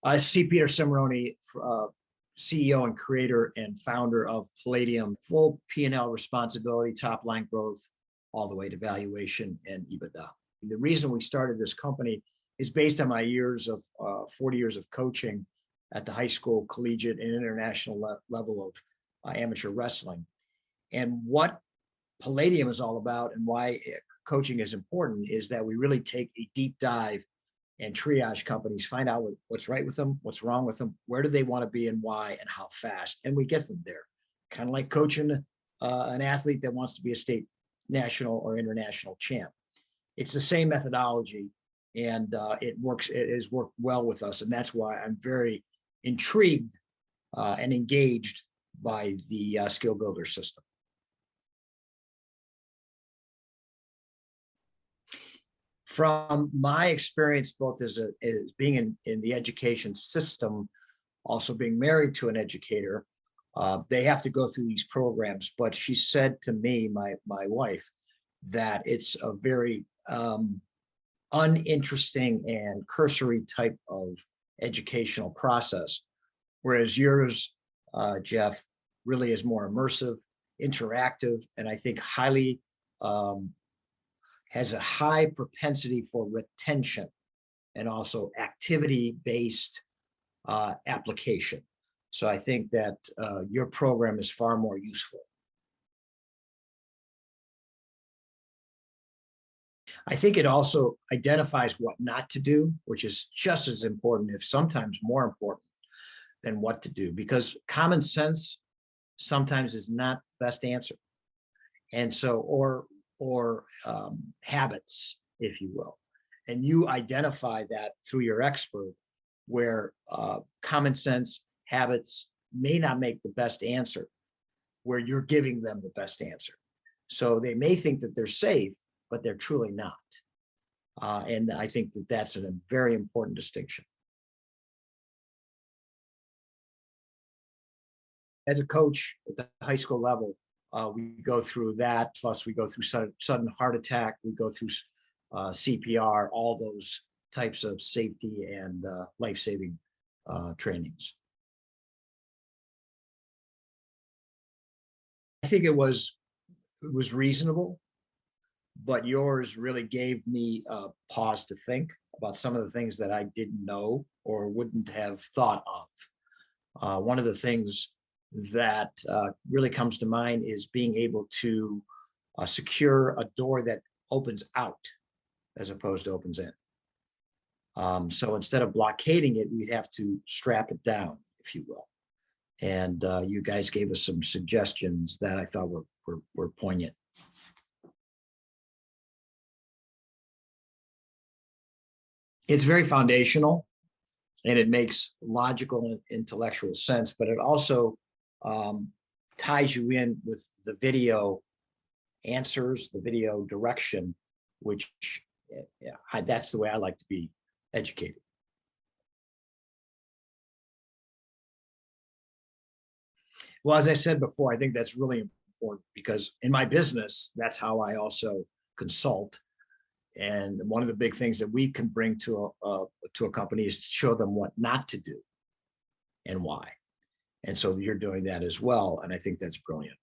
I see Peter Cimoroni, CEO and creator and founder of Palladium, full P&L responsibility, top line growth, all the way to valuation and EBITDA. The reason we started this company is based on my years of 40 years of coaching at the high school, collegiate, and international level of amateur wrestling. And what Palladium is all about and why coaching is important is that we really take a deep dive and triage companies, find out what's right with them, what's wrong with them, where do they want to be and why and how fast, and we get them there. Kind of like coaching an athlete that wants to be a state, national, or international champ. It's the same methodology, and it has worked well with us, and that's why I'm very intrigued and engaged by the skill builder system. From my experience, both as being in the education system, also being married to an educator, they have to go through these programs. But she said to me, my wife, that it's a very uninteresting and cursory type of educational process, whereas yours, Jeff, really is more immersive, interactive, and I think highly has a high propensity for retention and also activity-based application. So I think that your program is far more useful. I think it also identifies what not to do, which is just as important, if sometimes more important than what to do, because common sense sometimes is not the best answer. And so, or habits, if you will. And you identify that through your expert, where common sense habits may not make the best answer, where you're giving them the best answer. So they may think that they're safe, but they're truly not. And I think that that's a very important distinction. As a coach at the high school level, we go through that, plus we go through sudden heart attack, we go through CPR, all those types of safety and life-saving trainings. I think it was reasonable, but yours really gave me a pause to think about some of the things that I didn't know or wouldn't have thought of. One of the things that really comes to mind is being able to secure a door that opens out as opposed to opens in. So instead of blockading it, we'd have to strap it down, if you will. And you guys gave us some suggestions that I thought were poignant. It's very foundational, and it makes logical and intellectual sense, but it also ties you in with the video answers, the video direction, which that's the way I like to be educated. Well, as I said before, I think that's really important because in my business, that's how I also consult. And one of the big things that we can bring to a company is to show them what not to do and why. And so you're doing that as well. And I think that's brilliant.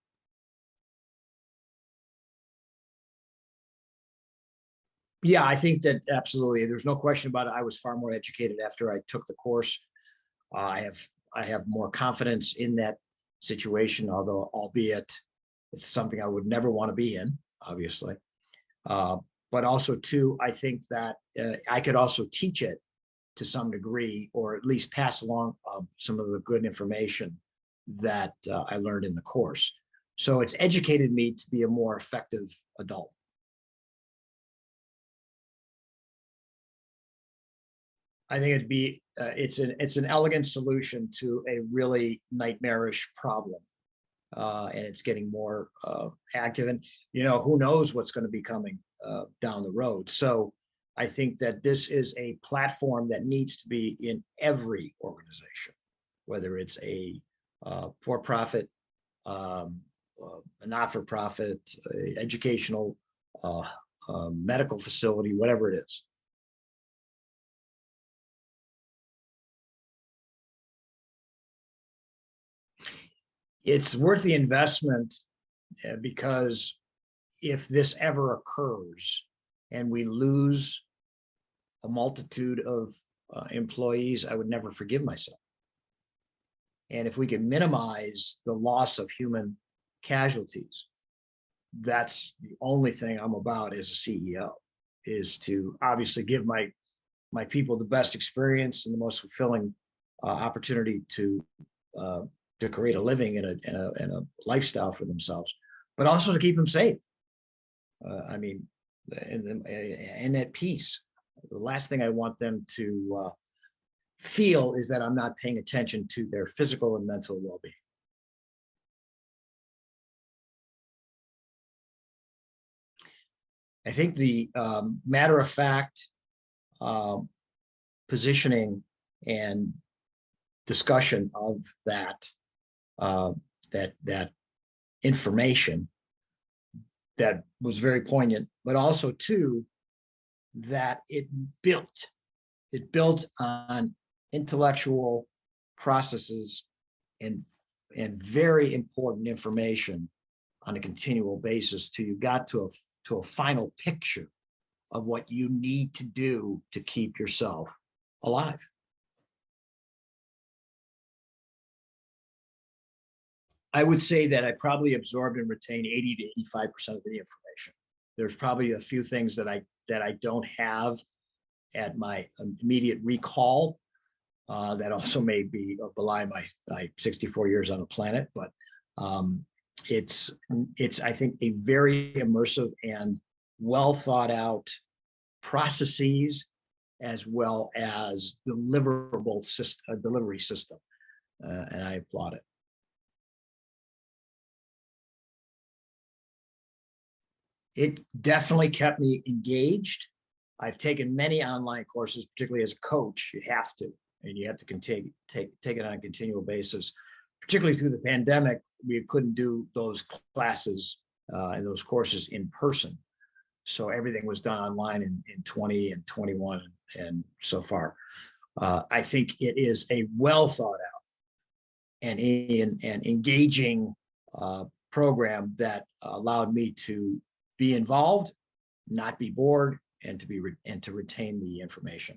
Yeah, I think that absolutely. There's no question about it. I was far more educated after I took the course. I have more confidence in that situation, although albeit it's something I would never want to be in, obviously. But also too, I think that I could also teach it to some degree, or at least pass along some of the good information that I learned in the course. So it's educated me to be a more effective adult. I think it'd be it's an elegant solution to a really nightmarish problem, and it's getting more active. And who knows what's going to be coming down the road. So I think that this is a platform that needs to be in every organization, whether it's a for-profit, a not-for-profit, educational, medical facility, whatever it is. It's worth the investment because if this ever occurs and we lose a multitude of employees, I would never forgive myself. And if we can minimize the loss of human casualties, that's the only thing I'm about as a CEO, is to obviously give my people the best experience and the most fulfilling opportunity to create a living and a lifestyle for themselves, but also to keep them safe. I mean, and at peace. The last thing I want them to feel is that I'm not paying attention to their physical and mental well-being. I think the matter of fact positioning and discussion of that that information that was very poignant, but also too that it built on intellectual processes and very important information on a continual basis till you got to a final picture of what you need to do to keep yourself alive. I would say that I probably absorbed and retained 80 to 85% of the information. There's probably a few things that I don't have at my immediate recall that also may be belie my 64 years on the planet, but it's I think a very immersive and well thought out processes as well as deliverable system, delivery system, and I applaud it. It definitely kept me engaged. I've taken many online courses, particularly as a coach. You have to, and you have to continue take it on a continual basis. Particularly through the pandemic, we couldn't do those classes and those courses in person. So everything was done online in 20 and 21 and so far. I think it is a well thought out and engaging program that allowed me to be involved, not be bored, and to retain the information.